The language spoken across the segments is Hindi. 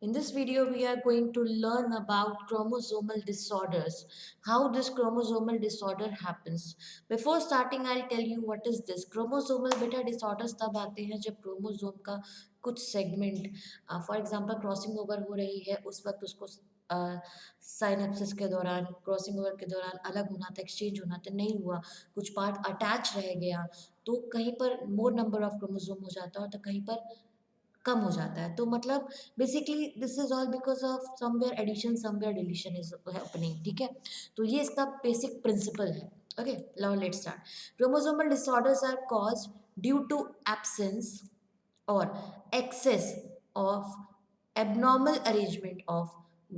In this video, we are going to learn about chromosomal disorders, how this chromosomal disorder happens. Before starting, I'll tell you what is this. Chromosomal beta disorders तब आते हैं जब क्रोमोसोम का कुछ segment, for example crossing over हो रही है, उस वक्त उसको साइनेप्सिस के दौरान, क्रॉसिंग ओवर के दौरान अलग होना था, एक्सचेंज होना था, नहीं हुआ, कुछ पार्ट अटैच रह गया, तो कहीं पर मोर नंबर ऑफ क्रोमोसोम हो जाता है तो कहीं पर कम हो जाता है। तो मतलब basically this is all because of somewhere addition somewhere deletion is happening. ठीक है, तो ये इसका बेसिक प्रिंसिपल है। Okay, now let's start. Chromosomal disorders are caused due to absence or excess of abnormal arrangement of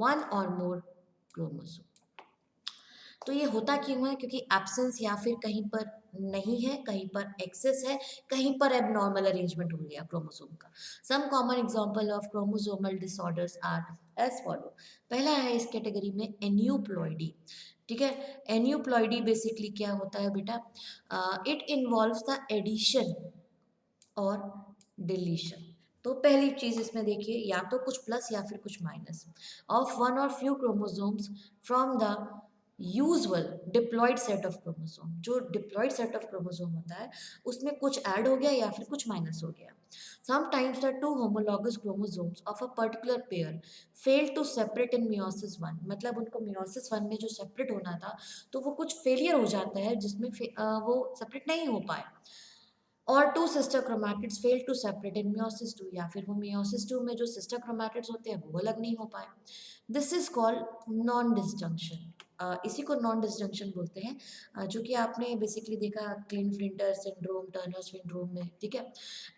one or more chromosome। तो ये होता क्यों है? क्योंकि एब्सेंस या फिर कहीं पर नहीं है, कहीं पर एक्सेस है, कहीं पर एबनॉर्मल अरेंजमेंट हो गया क्रोमोसोम का। Some common example of chromosomal disorders are as follow. पहला है इस कैटेगरी में एन्यूप्लॉइडी। ठीक है, एन्यूप्लॉइडी बेसिकली क्या होता है बेटा? इट इन्वॉल्व्स द एडिशन और डिलीशन। तो पहली चीज इसमें देखिए, या तो कुछ प्लस या फिर कुछ माइनस ऑफ वन और few chromosomes from the usual diploid set of chromosome. जो डिप्लॉयड सेट ऑफ क्रोमोसोम होता है उसमें कुछ ऐड हो गया या फिर कुछ माइनस हो गया। Sometimes the two homologous chromosomes of a particular pair fail to separate in meiosis one. मतलब उनको मियोसिस वन में जो सेपरेट होना था तो वो कुछ फेलियर हो जाता है जिसमें वो सेपरेट नहीं हो पाए। और two sister chromatids fail to separate in meiosis two, या फिर वो मियोसिस टू में जो सिस्टर क्रोमैटिड्स होते हैं वो अलग नहीं हो पाए। This is called non disjunction. इसी को नॉन डिसजंक्शन बोलते हैं, जो कि आपने बेसिकली देखा क्लिन-फ्लिंटर सिंड्रोम, टर्नर सिंड्रोम में। ठीक है,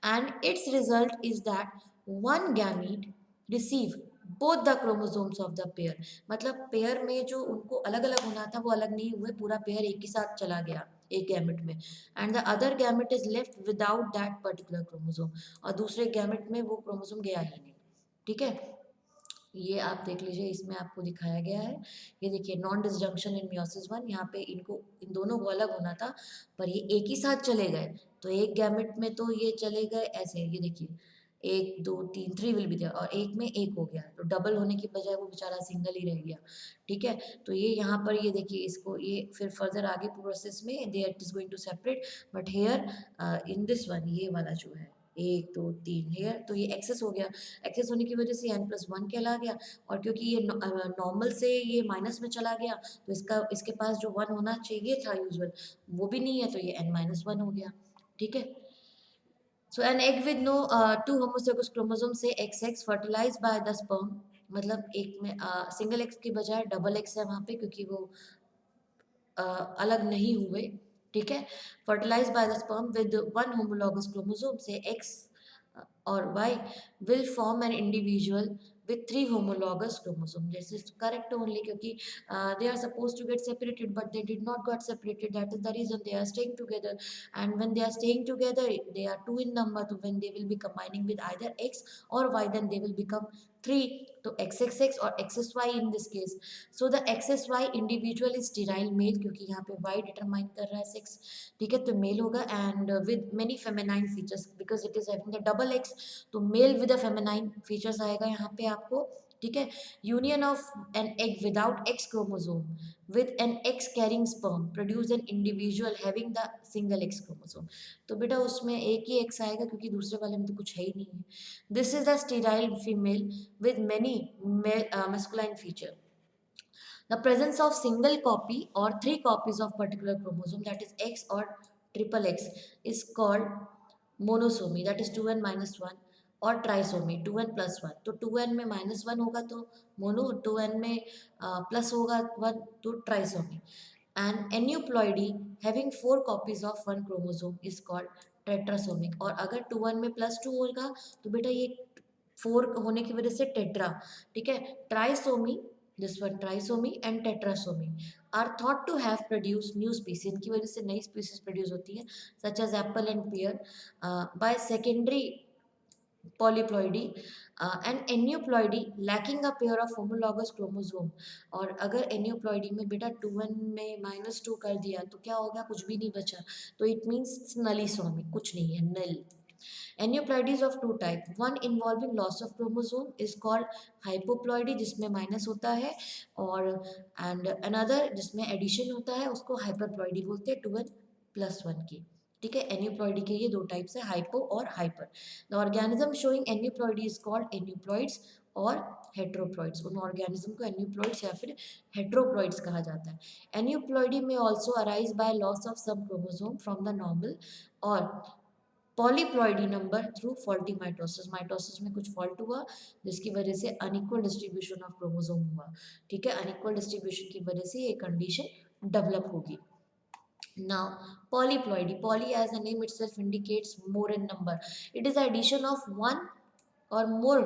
and it's result is that one gamete receive both the chromosomes of the pair. मतलब पेयर में जो उनको अलग अलग होना था वो अलग नहीं हुए, पूरा पेयर एक ही साथ चला गया एक गैमेट में, and the other gamete is left without that particular chromosome. और दूसरे गैमेट में वो क्रोमोसोम गया ही नहीं। ठीक है, ये आप देख लीजिए, इसमें आपको दिखाया गया है। ये देखिए, नॉन डिसजंक्शन इन मियोसिस वन, यहाँ पे इनको इन दोनों को अलग होना था पर ये एक ही साथ चले गए। तो एक गैमेट में तो ये चले गए ऐसे, ये देखिए, एक दो तीन, थ्री विल बी देयर, और एक में एक हो गया तो डबल होने की बजाय वो बेचारा सिंगल ही रह गया। ठीक है, तो ये यहाँ पर ये देखिए, इसको ये फिर फर्दर आगे प्रोसेस में they it is going to separate, but here in this one, ये वाला जो है एक दो तीन हेयर, तो ये एक्सेस हो गया। एक्सेस होने की वजह से n+1 कहला गया, और क्योंकि ये नॉर्मल से ये माइनस में चला गया तो इसके पास जो 1 होना चाहिए था यूजुअल, वो भी नहीं है, तो ये n-1 हो गया। ठीक है, so an egg with no two homozygous chromosome से XX fertilised by the sperm. मतलब एक में सिंगल एक्स की बजाय डबल एक्स है वहाँ पे, क्योंकि वो अलग नहीं हुए। ठीक है, fertilize by the sperm with one homologous chromosome से एक्स और Y will form an individual with three homologous chromosome। This is correct only, क्योंकि they are supposed to get separated but they did not got separated, that is the reason they are staying together, and when they are staying together they are two in number, so when they will be combining with either x or y then they will become three, तो XXX और XSY in this case। so the XSY individual is sterile male, क्योंकि यहाँ पे Y डिटरमाइन कर रहा है सेक्स। ठीक है, तो मेल होगा, and with many feminine features because it is having the double X, तो male with a feminine features आएगा यहाँ पे आपको। ठीक है, union of an egg without X chromosome with an X carrying sperm produce an individual having the single X chromosome. तो बेटा उसमें एक ही एक्स आएगा क्योंकि दूसरे वाले में तो कुछ है ही नहीं है। This is the sterile female with many masculine feature। The presence of single copy or three copies of particular chromosome, that is X or triple X, is called monosomy, that is 2n minus 1, और ट्राइसोमी 2n प्लस 1। तो 2n में -1 होगा तो मोनो, 2n में प्लस होगा 1 तो trisomy. And aneuploidy having 4 copies of one chromosome is called tetrasomic. और अगर 2n में +2 होगा तो बेटा ये 4 होने की वजह से टेट्रा। ठीक है, trisomy, this one trisomy and tetrasomy are thought to have produce new species. इनकी वजह से नई स्पीसीज प्रोड्यूस होती है, such as apple and pear, by secondary polyploidy and aneuploidy lacking a pair of homologous chromosome। और अगर aneuploidy में बेटा 2n में -2 कर दिया तो क्या हो गया? कुछ भी नहीं बचा, तो इट मीन्स नलीसोमी, कुछ नहीं है, null. Aneuploidies of two type, one involving loss of chromosome is called hypoploidy जिसमें माइनस होता है, और एंड अनदर जिसमें एडिशन होता है उसको हाइपरप्लॉइडी बोलते हैं, 2n+1 की। ठीक है, एन्यूप्लॉइडी के ये दो टाइप्स है, हाइपो और hyper. The organism showing aneuploidy is called aneuploids और हेट्रोप्लॉइड्स। उन ऑर्गेनिज्म को एन्यूप्लॉइड्स या फिर हेट्रोप्लॉइड्स कहा जाता है। एन्यूप्लॉइडी में also arise by loss of some chromosome from the normal और polyploidy number through faulty mitosis, mitosis में कुछ फॉल्ट हुआ जिसकी वजह से अनइक्वल डिस्ट्रीब्यूशन ऑफ क्रोमोसोम हुआ। ठीक है, अनइक्वल डिस्ट्रीब्यूशन की वजह से ये कंडीशन डेवलप होगी। Now, polyploidy, poly as the name itself indicates more in number. It is the addition of one or more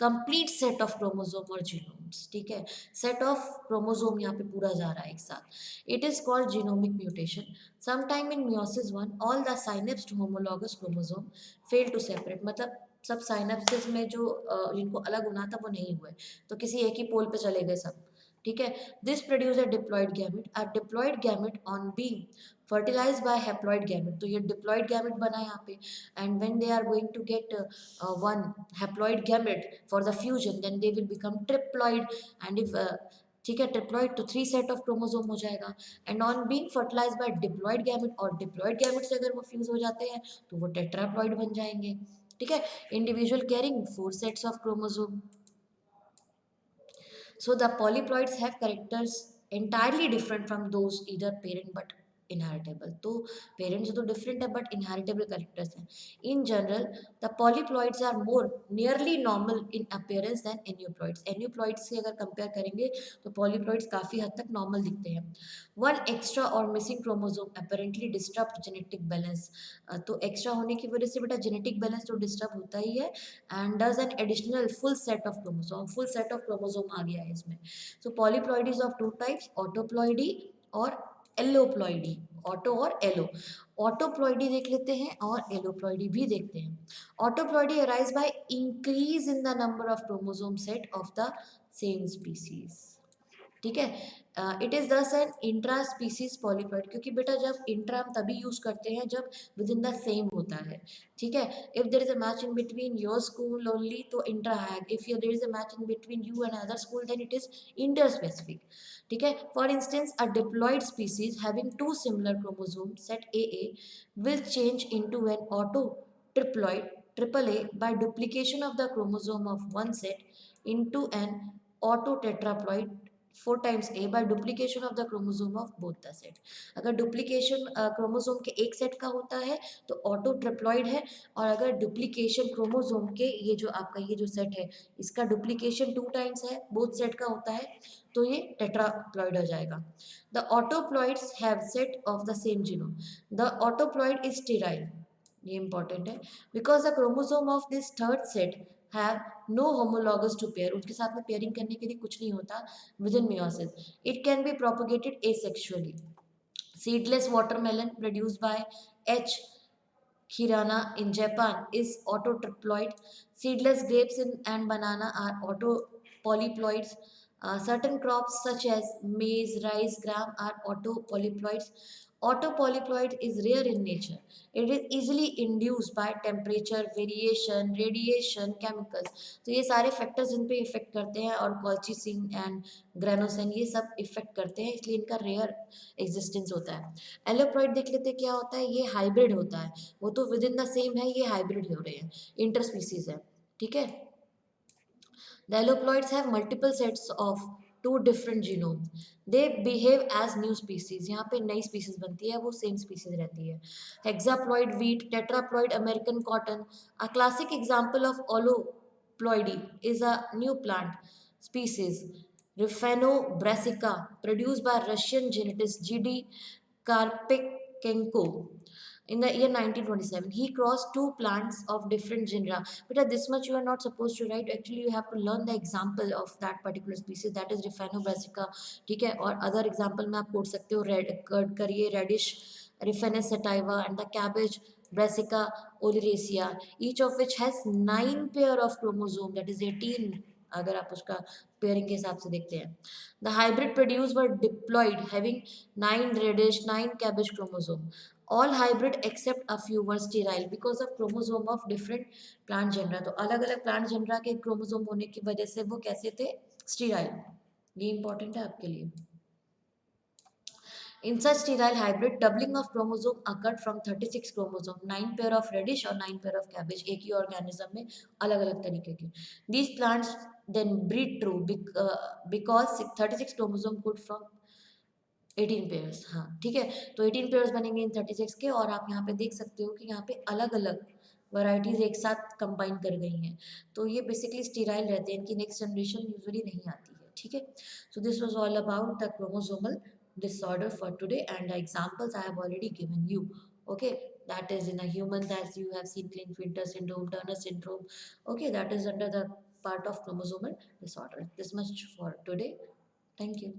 complete set of chromosome or genomes. ठीक है, set of chromosome यहाँ पे पूरा जा रहा है एक साथ. It is called genomic mutation. Sometime in meiosis 1, all the synapsed homologous chromosome fail to separate. मतलब सब साइनेप्सिस में जो जिनको अलग होना था वो नहीं हुए, तो किसी एक ही पोल पे चले गए सब। ठीक है, this produce a diploid gamete. A diploid gamete on being fertilize by haploid gamete, तो ये डिप्लॉइड गैमेट बना यहाँ पे, and when they are going to get one haploid gamete for the fusion, then they will become triploid, and if ठीक है, ट्रिप्लॉइड तो 3 सेट ऑफ क्रोमोसोम हो जाएगा, and on being fertilized by diploid gamete, और डिप्लॉइड गैमेट से अगर वो फ्यूज हो जाते हैं तो वो टेट्राप्लॉइड बन जाएंगे। ठीक है, individual carrying 4 sets of chromosome. So the polyploids have characters entirely different from those either parent but inheritable. तो पेरेंट्स तो डिफरेंट है बट इनहेरिटेबल कैरेक्टर्स हैं। In general the polyploids are more nearly normal in appearance than aneuploids. Aneuploids से अगर कंपेयर करेंगे तो पॉलीप्लॉइड्स काफ़ी हद तक नॉर्मल दिखते हैं। वन एक्स्ट्रा और missing chromosome apparently disturb genetic balance. तो एक्स्ट्रा होने की वजह से बेटा जेनेटिक बैलेंस तो डिस्टर्ब होता ही है, and does an additional full set of chromosome, full set of chromosome आ गया है इसमें। So polyploidies of two types, autoploidy और एलोप्लॉइडी। ऑटो और एलो, ऑटोप्लॉइडी देख लेते हैं और एलोप्लॉइडी भी देखते हैं। Autoploidy arise by increase in the number of chromosome set of the same species. ठीक है, it is thus an intra species polyploid, क्योंकि बेटा जब इंट्रा हम तभी यूज़ करते हैं जब विद इन द सेम होता है। ठीक है, if there is a match in between your school only तो इंट्रा है, if there is a match in between you and other school then it is interspecific. ठीक है, for instance a diploid species having two similar chromosome set A will change into an auto triploid triple A by duplication of the chromosome of one set into an auto tetraploid 4 times A by duplication of the chromosome of both the set. अगर डुप्लीकेशन क्रोमोसोम के एक सेट का होता है तो ऑटो ट्रिप्लॉइड है, और अगर डुप्लीकेशन क्रोमोसोम के ये जो आपका ये जो सेट है इसका डुप्लीकेशन 2 टाइम्स है, बोथ सेट का होता है, तो ये टेट्राप्लॉइड हो जाएगा। The autoploids have set of the same genome. The autoploid is sterile, ये इंपॉर्टेंट है, because the chromosome of this third set have no homologous to pair, उनके साथ में पेयरिंग करने के लिए कुछ नहीं होता with in meiosis. It can be propagated asexually. Seedless watermelon produced by H. Hirana in Japan is autotriploid. Seedless grapes and banana are autopolyploids. Certain crops such as maize, rice, gram are autopolyploids. Autopolyploid is rare in nature. It is easily induced by temperature, variation, radiation, chemicals. तो ये सारे फैक्टर्स इन पे इफेक्ट करते हैं, और कॉल्चिसिन एंड ग्रेनोसिन ये सब इफेक्ट करते हैं, इसलिए इनका रेयर एग्जिस्टेंस होता है। एलोप्लॉइड देख लेते क्या होता है, ये हाइब्रिड होता है, वो तो विद इन द सेम है, ये हाइब्रिड हो रहे हैं, इंटर स्पीसीज है। ठीक है, the eloplioids have multiple sets of two different genomes. They behave as new species. यहाँ पे नई species बनती है, वो same species रहती है। Hexaploid wheat, tetraploid American cotton. A classic example of alloploidy is a new plant species, Rifano-brassica, produced by Russian genetist G.D. Karpykenko. In the year 1927, he crossed two plants of different genera. But this much you are not supposed to write. Actually, you have to learn the example of that particular species, that is Rifano-brassica. ठीक है, और other example में आप कोड सकते हो, red करिए radish Riphanus sativa and the cabbage Brassica oleracea, each of which has 9 pair of chromosome, that is 18 अगर आप उसका पेयरिंग के हिसाब से देखते हैं। The hybrid produce were diploid having 9 chromosome. All hybrid except a few were sterile because of chromosome of different plant genera. तो अलग अलग प्लांट जेनरा के क्रोमोसोम होने की वजह से वो कैसे थे, स्टेराइल। ये इंपॉर्टेंट है आपके लिए। In such sterile hybrid, doubling of chromosome occurred from 36 chromosome, 9 pair of radish और 9 pair of cabbage, एक ही organism में अलग अलग तरीके के। These plants then breed true because 36 chromosome could from 18 pairs. हाँ ठीक है, तो 18 पेयर्स बनेंगे इन 36 के, और आप यहाँ पे देख सकते हो कि यहाँ पे अलग अलग वैरायटीज एक साथ कंबाइन कर गई हैं। तो ये बेसिकली स्टीराइल रहते हैं, इनकी नेक्स्ट जनरेशन यूजुअली नहीं आती है। ठीक है, so this was all about the chromosomal disorder for today, and the examples I have already given you. Okay, that is in a human, that you have seen Klinefelter syndrome, Turner syndrome. Okay, that is under the part of chromosomal disorder. This much for today. Thank you.